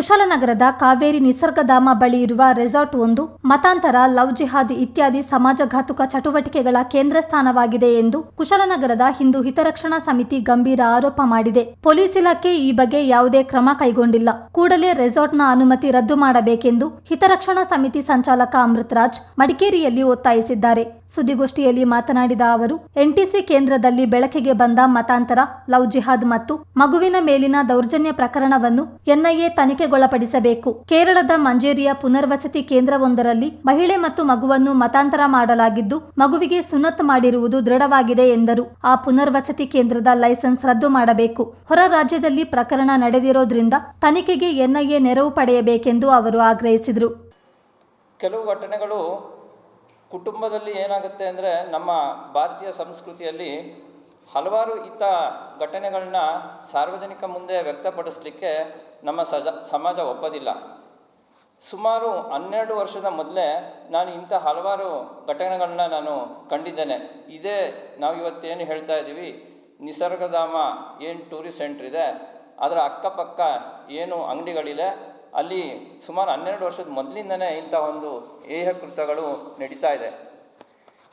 ಕುಶಾಲನಗರದ ಕಾವೇರಿ ನಿಸರ್ಗಧಾಮ ಬಳಿ ಇರುವ ರೆಸಾರ್ಟ್ ಒಂದು ಮತಾಂತರ, ಲವ್ ಜಿಹಾದ್ ಇತ್ಯಾದಿ ಸಮಾಜಘಾತುಕ ಚಟುವಟಿಕೆಗಳ ಕೇಂದ್ರ ಸ್ಥಾನವಾಗಿದೆ ಎಂದು ಕುಶಾಲನಗರದ ಹಿಂದೂ ಹಿತರಕ್ಷಣಾ ಸಮಿತಿ ಗಂಭೀರ ಆರೋಪ ಮಾಡಿದೆ. ಪೊಲೀಸ್ ಇಲಾಖೆ ಈ ಬಗ್ಗೆ ಯಾವುದೇ ಕ್ರಮ ಕೈಗೊಂಡಿಲ್ಲ. ಕೂಡಲೇ ರೆಸಾರ್ಟ್ನ ಅನುಮತಿ ರದ್ದು ಮಾಡಬೇಕೆಂದು ಹಿತರಕ್ಷಣಾ ಸಮಿತಿ ಸಂಚಾಲಕ ಅಮೃತರಾಜ್ ಮಡಿಕೇರಿಯಲ್ಲಿ ಒತ್ತಾಯಿಸಿದ್ದಾರೆ. ಸುದ್ದಿಗೋಷ್ಠಿಯಲ್ಲಿ ಮಾತನಾಡಿದ ಅವರು, ಎನ್ಟಿಸಿ ಕೇಂದ್ರದಲ್ಲಿ ಬೆಳಕಿಗೆ ಬಂದ ಮತಾಂತರ, ಲವ್ ಜಿಹಾದ್ ಮತ್ತು ಮಗುವಿನ ಮೇಲಿನ ದೌರ್ಜನ್ಯ ಪ್ರಕರಣವನ್ನು ಎನ್ಐಎ ತನಿಖೆಗೊಳಪಡಿಸಬೇಕು. ಕೇರಳದ ಮಂಜೇರಿಯ ಪುನರ್ವಸತಿ ಕೇಂದ್ರವೊಂದರಲ್ಲಿ ಮಹಿಳೆ ಮತ್ತು ಮಗುವನ್ನು ಮತಾಂತರ ಮಾಡಲಾಗಿದ್ದು, ಮಗುವಿಗೆ ಸುನ್ನತ್ ಮಾಡಿರುವುದು ದೃಢವಾಗಿದೆ ಎಂದರು. ಆ ಪುನರ್ವಸತಿ ಕೇಂದ್ರದ ಲೈಸೆನ್ಸ್ ರದ್ದು ಮಾಡಬೇಕು. ಹೊರ ರಾಜ್ಯದಲ್ಲಿ ಪ್ರಕರಣ ನಡೆದಿರೋದ್ರಿಂದ ತನಿಖೆಗೆ ಎನ್ಐಎ ನೆರವು ಪಡೆಯಬೇಕೆಂದು ಅವರು ಆಗ್ರಹಿಸಿದರು. ಕೆಲವು ಘಟನೆಗಳು ಕುಟುಂಬದಲ್ಲಿ ಏನಾಗುತ್ತೆ ಅಂದರೆ, ನಮ್ಮ ಭಾರತೀಯ ಸಂಸ್ಕೃತಿಯಲ್ಲಿ ಹಲವಾರು ಇಂಥ ಘಟನೆಗಳನ್ನ ಸಾರ್ವಜನಿಕ ಮುಂದೆ ವ್ಯಕ್ತಪಡಿಸಲಿಕ್ಕೆ ನಮ್ಮ ಸಮಾಜ ಒಪ್ಪೋದಿಲ್ಲ. ಸುಮಾರು 12 ವರ್ಷದ ಮೊದಲೇ ನಾನು ಇಂಥ ಹಲವಾರು ಘಟನೆಗಳನ್ನ ನಾನು ಕಂಡಿದ್ದೇನೆ. ಇದೇ ನಾವು ಇವತ್ತೇನು ಹೇಳ್ತಾ ಇದ್ದೀವಿ, ನಿಸರ್ಗಧಾಮ ಏನು ಟೂರಿಸ್ಟ್ ಸೆಂಟ್ರ್ ಇದೆ, ಅದರ ಅಕ್ಕಪಕ್ಕ ಏನು ಅಂಗಡಿಗಳಿದೆ, ಅಲ್ಲಿ ಸುಮಾರು 12 ವರ್ಷದ ಮೊದಲಿಂದನೇ ಇಂಥ ಒಂದು ಏಹಕೃತ್ಯಗಳು ನಡೀತಾ ಇದೆ.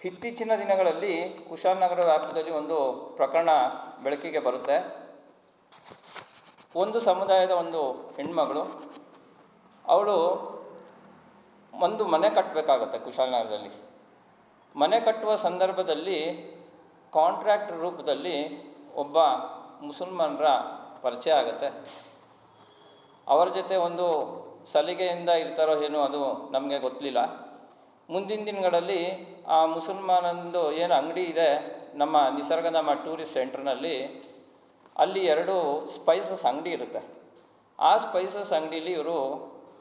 ಇತ್ತೀಚಿನ ದಿನಗಳಲ್ಲಿ ಕುಶಾಲನಗರ ವ್ಯಾಪ್ತಿಯಲ್ಲಿ ಒಂದು ಪ್ರಕರಣ ಬೆಳಕಿಗೆ ಬರುತ್ತೆ. ಒಂದು ಸಮುದಾಯದ ಒಂದು ಹೆಣ್ಮಗಳು, ಅವಳು ಒಂದು ಮನೆ ಕಟ್ಟಬೇಕಾಗತ್ತೆ. ಕುಶಾಲನಗರದಲ್ಲಿ ಮನೆ ಕಟ್ಟುವ ಸಂದರ್ಭದಲ್ಲಿ ಕಾಂಟ್ರಾಕ್ಟ್ ರೂಪದಲ್ಲಿ ಒಬ್ಬ ಮುಸಲ್ಮಾನರ ಪರಿಚಯ ಆಗುತ್ತೆ. ಅವರ ಜೊತೆ ಒಂದು ಸಲಿಗೆಯಿಂದ ಇರ್ತಾರೋ ಏನೋ ಅದು ನಮಗೆ ಗೊತ್ತಿಲ್ಲ. ಮುಂದಿನ ದಿನಗಳಲ್ಲಿ ಆ ಮುಸಲ್ಮಾನಂದು ಏನು ಅಂಗಡಿ ಇದೆ ನಮ್ಮ ನಿಸರ್ಗಧಾಮ ಟೂರಿಸ್ಟ್ ಸೆಂಟ್ರ್ನಲ್ಲಿ, ಅಲ್ಲಿ 2 ಸ್ಪೈಸಸ್ ಅಂಗಡಿ ಇರುತ್ತೆ. ಆ ಸ್ಪೈಸಸ್ ಅಂಗಡೀಲಿ ಇವರು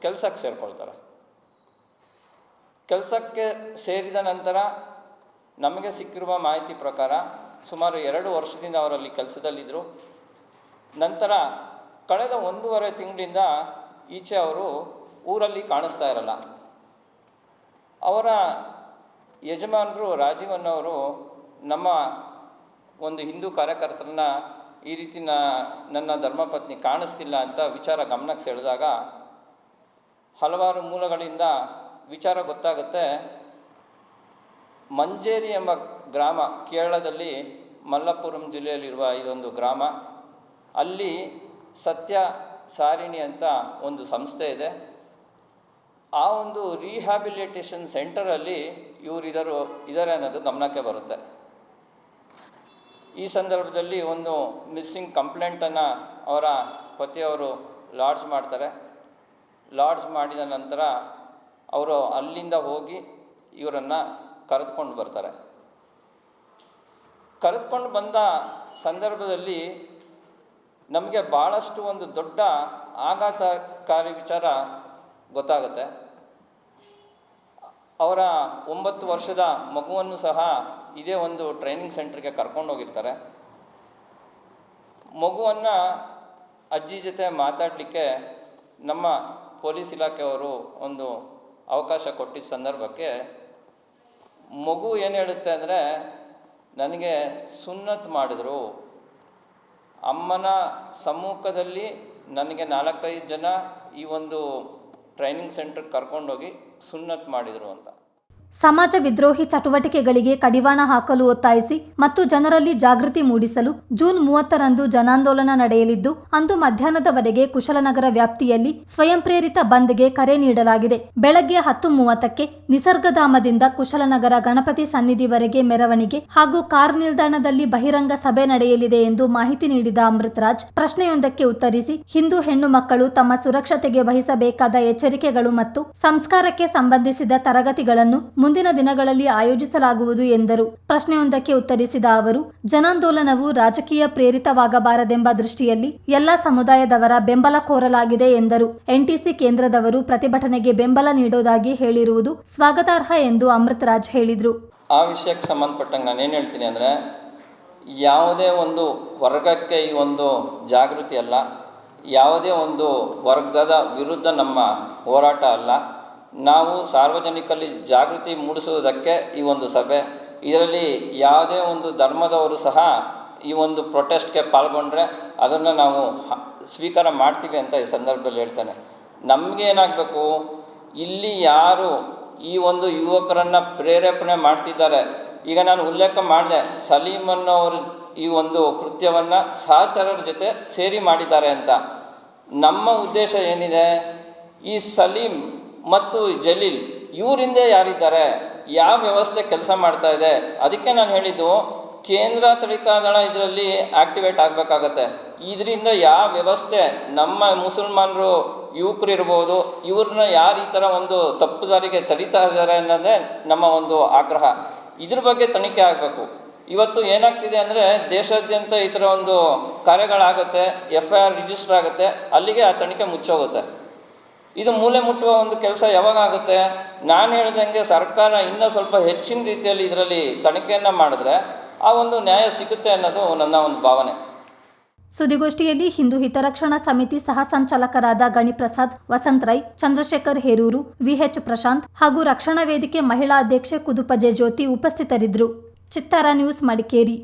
ಕೆಲಸಕ್ಕೆ ಸೇರಿಕೊಳ್ತಾರೆ. ಕೆಲಸಕ್ಕೆ ಸೇರಿದ ನಂತರ ನಮಗೆ ಸಿಕ್ಕಿರುವ ಮಾಹಿತಿ ಪ್ರಕಾರ ಸುಮಾರು 2 ವರ್ಷದಿಂದ ಅವರಲ್ಲಿ ಕೆಲಸದಲ್ಲಿದ್ದರು. ನಂತರ ಕಳೆದ 1.5 ತಿಂಗಳಿಂದ ಈಚೆ ಅವರು ಊರಲ್ಲಿ ಕಾಣಿಸ್ತಾ ಇರಲ್ಲ. ಅವರ ಯಜಮಾನರು ರಾಜೀವನ್ನವರು ನಮ್ಮ ಒಂದು ಹಿಂದೂ ಕಾರ್ಯಕರ್ತರನ್ನ ಈ ರೀತಿ ನನ್ನ ಧರ್ಮಪತ್ನಿ ಕಾಣಿಸ್ತಿಲ್ಲ ಅಂತ ವಿಚಾರ ಗಮನಕ್ಕೆ ಸೆಳೆದಾಗ ಹಲವಾರು ಮೂಲಗಳಿಂದ ವಿಚಾರ ಗೊತ್ತಾಗುತ್ತೆ. ಮಂಜೇರಿ ಎಂಬ ಗ್ರಾಮ, ಕೇರಳದಲ್ಲಿ ಮಲ್ಲಪುರಂ ಜಿಲ್ಲೆಯಲ್ಲಿರುವ ಇದೊಂದು ಗ್ರಾಮ. ಅಲ್ಲಿ ಸತ್ಯ ಸಾರಿಣಿ ಅಂತ ಒಂದು ಸಂಸ್ಥೆ ಇದೆ. ಆ ಒಂದು ರಿಹ್ಯಾಬಿಲಿಟೇಷನ್ ಸೆಂಟರಲ್ಲಿ ಇದ್ದಾರೆ ಅನ್ನೋದು ಗಮನಕ್ಕೆ ಬರುತ್ತೆ. ಈ ಸಂದರ್ಭದಲ್ಲಿ ಒಂದು ಮಿಸ್ಸಿಂಗ್ ಕಂಪ್ಲೇಂಟನ್ನು ಅವರ ಪತಿಯವರು ಲಾಡ್ಜ್ ಮಾಡ್ತಾರೆ. ಲಾಡ್ಜ್ ಮಾಡಿದ ನಂತರ ಅವರು ಅಲ್ಲಿಂದ ಹೋಗಿ ಇವರನ್ನು ಕರೆದುಕೊಂಡು ಬರ್ತಾರೆ. ಕರೆದುಕೊಂಡು ಬಂದ ಸಂದರ್ಭದಲ್ಲಿ ನಮಗೆ ಭಾಳಷ್ಟು ಒಂದು ದೊಡ್ಡ ಆಘಾತಕಾರಿ ವಿಚಾರ ಗೊತ್ತಾಗುತ್ತೆ. ಅವರ 9 ವರ್ಷದ ಮಗುವನ್ನು ಸಹ ಇದೇ ಒಂದು ಟ್ರೈನಿಂಗ್ ಸೆಂಟ್ರಿಗೆ ಕರ್ಕೊಂಡೋಗಿರ್ತಾರೆ. ಮಗುವನ್ನು ಅಜ್ಜಿ ಜೊತೆ ಮಾತಾಡಲಿಕ್ಕೆ ನಮ್ಮ ಪೊಲೀಸ್ ಇಲಾಖೆಯವರು ಒಂದು ಅವಕಾಶ ಕೊಟ್ಟಿದ್ದ ಸಂದರ್ಭಕ್ಕೆ ಮಗು ಏನು ಹೇಳುತ್ತೆ ಅಂದರೆ, ನನಗೆ ಸುನ್ನತ್ ಮಾಡಿದ್ರು, ಅಮ್ಮನ ಸಮ್ಮುಖದಲ್ಲಿ ನನಗೆ 4-5 ಜನ ಈ ಒಂದು ಟ್ರೈನಿಂಗ್ ಸೆಂಟರ್ಗೆ ಕರ್ಕೊಂಡೋಗಿ ಸುನ್ನತ್ ಮಾಡಿದರು ಅಂತ. ಸಮಾಜ ವಿದ್ರೋಹಿ ಚಟುವಟಿಕೆಗಳಿಗೆ ಕಡಿವಾಣ ಹಾಕಲು ಒತ್ತಾಯಿಸಿ ಮತ್ತು ಜನರಲ್ಲಿ ಜಾಗೃತಿ ಮೂಡಿಸಲು ಜೂನ್ 30ರಂದು ಜನಾಂದೋಲನ ನಡೆಯಲಿದ್ದು, ಅಂದು ಮಧ್ಯಾಹ್ನದವರೆಗೆ ಕುಶಾಲನಗರ ವ್ಯಾಪ್ತಿಯಲ್ಲಿ ಸ್ವಯಂ ಪ್ರೇರಿತ ಬಂದ್ಗೆ ಕರೆ ನೀಡಲಾಗಿದೆ. ಬೆಳಗ್ಗೆ 10:30ಕ್ಕೆ ನಿಸರ್ಗಧಾಮದಿಂದ ಕುಶಾಲನಗರ ಗಣಪತಿ ಸನ್ನಿಧಿವರೆಗೆ ಮೆರವಣಿಗೆ ಹಾಗೂ ಕಾರ್ ನಿಲ್ದಾಣದಲ್ಲಿ ಬಹಿರಂಗ ಸಭೆ ನಡೆಯಲಿದೆ ಎಂದು ಮಾಹಿತಿ ನೀಡಿದ ಅಮೃತರಾಜ್ ಪ್ರಶ್ನೆಯೊಂದಕ್ಕೆ ಉತ್ತರಿಸಿ, ಹಿಂದೂ ಹೆಣ್ಣು ಮಕ್ಕಳು ತಮ್ಮ ಸುರಕ್ಷತೆಗೆ ವಹಿಸಬೇಕಾದ ಎಚ್ಚರಿಕೆಗಳು ಮತ್ತು ಸಂಸ್ಕಾರಕ್ಕೆ ಸಂಬಂಧಿಸಿದ ತರಗತಿಗಳನ್ನು ಮುಂದಿನ ದಿನಗಳಲ್ಲಿ ಆಯೋಜಿಸಲಾಗುವುದು ಎಂದರು. ಪ್ರಶ್ನೆಯೊಂದಕ್ಕೆ ಉತ್ತರಿಸಿದ ಅವರು, ಜನಾಂದೋಲನವು ರಾಜಕೀಯ ಪ್ರೇರಿತವಾಗಬಾರದೆಂಬ ದೃಷ್ಟಿಯಲ್ಲಿ ಎಲ್ಲ ಸಮುದಾಯದವರ ಬೆಂಬಲ ಕೋರಲಾಗಿದೆ ಎಂದರು. ಎನ್ಟಿಸಿ ಕೇಂದ್ರದವರು ಪ್ರತಿಭಟನೆಗೆ ಬೆಂಬಲ ನೀಡೋದಾಗಿ ಹೇಳಿರುವುದು ಸ್ವಾಗತಾರ್ಹ ಎಂದು ಅಮೃತರಾಜ್ ಹೇಳಿದರು. ಆ ವಿಷಯಕ್ಕೆ ಸಂಬಂಧಪಟ್ಟಂಗೆ ನಾನೇನು ಹೇಳ್ತೀನಿ ಅಂದರೆ, ಯಾವುದೇ ಒಂದು ವರ್ಗಕ್ಕೆ ಈ ಒಂದು ಜಾಗೃತಿ ಅಲ್ಲ, ಯಾವುದೇ ಒಂದು ವರ್ಗದ ವಿರುದ್ಧ ನಮ್ಮ ಹೋರಾಟ ಅಲ್ಲ. ನಾವು ಸಾರ್ವಜನಿಕರಲ್ಲಿ ಜಾಗೃತಿ ಮೂಡಿಸುವುದಕ್ಕೆ ಈ ಒಂದು ಸಭೆ. ಇದರಲ್ಲಿ ಯಾವುದೇ ಒಂದು ಧರ್ಮದವರು ಸಹ ಈ ಒಂದು ಪ್ರೊಟೆಸ್ಟ್ಗೆ ಪಾಲ್ಗೊಂಡ್ರೆ ಅದನ್ನು ನಾವು ಸ್ವೀಕಾರ ಮಾಡ್ತೀವಿ ಅಂತ ಈ ಸಂದರ್ಭದಲ್ಲಿ ಹೇಳ್ತೇನೆ. ನಮಗೇನಾಗಬೇಕು, ಇಲ್ಲಿ ಯಾರು ಈ ಒಂದು ಯುವಕರನ್ನು ಪ್ರೇರೇಪಣೆ ಮಾಡ್ತಿದ್ದಾರೆ, ಈಗ ನಾನು ಉಲ್ಲೇಖ ಮಾಡಿದೆ ಸಲೀಮ್ ಅನ್ನೋರು ಈ ಒಂದು ಕೃತ್ಯವನ್ನು ಸಹಚರರ ಜೊತೆ ಸೇರಿ ಮಾಡಿದ್ದಾರೆ ಅಂತ. ನಮ್ಮ ಉದ್ದೇಶ ಏನಿದೆ, ಈ ಸಲೀಮ್ ಮತ್ತು ಜಲೀಲ್ ಇವರಿಂದ ಯಾರಿದ್ದಾರೆ, ಯಾವ ವ್ಯವಸ್ಥೆ ಕೆಲಸ ಮಾಡ್ತಾ ಇದೆ, ಅದಕ್ಕೆ ನಾನು ಹೇಳಿದ್ದು ಕೇಂದ್ರ ತನಿಖಾ ದಳ ಇದರಲ್ಲಿ ಆ್ಯಕ್ಟಿವೇಟ್ ಆಗಬೇಕಾಗತ್ತೆ. ಇದರಿಂದ ಯಾವ ವ್ಯವಸ್ಥೆ ನಮ್ಮ ಮುಸಲ್ಮಾನರು ಯುವಕರು ಇರ್ಬೋದು, ಇವ್ರನ್ನ ಯಾರು ಈ ಥರ ಒಂದು ತಪ್ಪು ದಾರಿಗೆ ತಡೀತಾ ಇದ್ದಾರೆ ಅನ್ನೋದೇ ನಮ್ಮ ಒಂದು ಆಗ್ರಹ. ಇದ್ರ ಬಗ್ಗೆ ತನಿಖೆ ಆಗಬೇಕು. ಇವತ್ತು ಏನಾಗ್ತಿದೆ ಅಂದರೆ ದೇಶಾದ್ಯಂತ ಈ ಥರ ಒಂದು ಕಾರ್ಯಗಳಾಗುತ್ತೆ, FIR ರಿಜಿಸ್ಟರ್ ಆಗುತ್ತೆ, ಅಲ್ಲಿಗೆ ಆ ತನಿಖೆ ಮುಚ್ಚೋಗುತ್ತೆ. ಇದು ಮೂಲೆ ಮುಟ್ಟುವ ಒಂದು ಕೆಲಸ ಯಾವಾಗ ಆಗುತ್ತೆ? ನಾನು ಹೇಳ್ದಂಗೆ ಸರ್ಕಾರ ಇನ್ನೂ ಸ್ವಲ್ಪ ಹೆಚ್ಚಿನ ರೀತಿಯಲ್ಲಿ ಇದರಲ್ಲಿ ತನಿಖೆಯನ್ನು ಮಾಡಿದ್ರೆ ಆ ಒಂದು ನ್ಯಾಯ ಸಿಗುತ್ತೆ ಅನ್ನೋದು ನನ್ನ ಒಂದು ಭಾವನೆ. ಸುದ್ದಿಗೋಷ್ಠಿಯಲ್ಲಿ ಹಿಂದೂ ಹಿತರಕ್ಷಣಾ ಸಮಿತಿ ಸಹ ಸಂಚಾಲಕರಾದ ಗಣಿಪ್ರಸಾದ್, ವಸಂತ್ ರೈ, ಚಂದ್ರಶೇಖರ್ ಹೇರೂರು, VH ಪ್ರಶಾಂತ್ ಹಾಗೂ ರಕ್ಷಣಾ ವೇದಿಕೆ ಮಹಿಳಾ ಅಧ್ಯಕ್ಷೆ ಕುದುಪಜೆ ಜ್ಯೋತಿ ಉಪಸ್ಥಿತರಿದ್ದರು. ಚಿತ್ತಾರ ನ್ಯೂಸ್, ಮಡಿಕೇರಿ.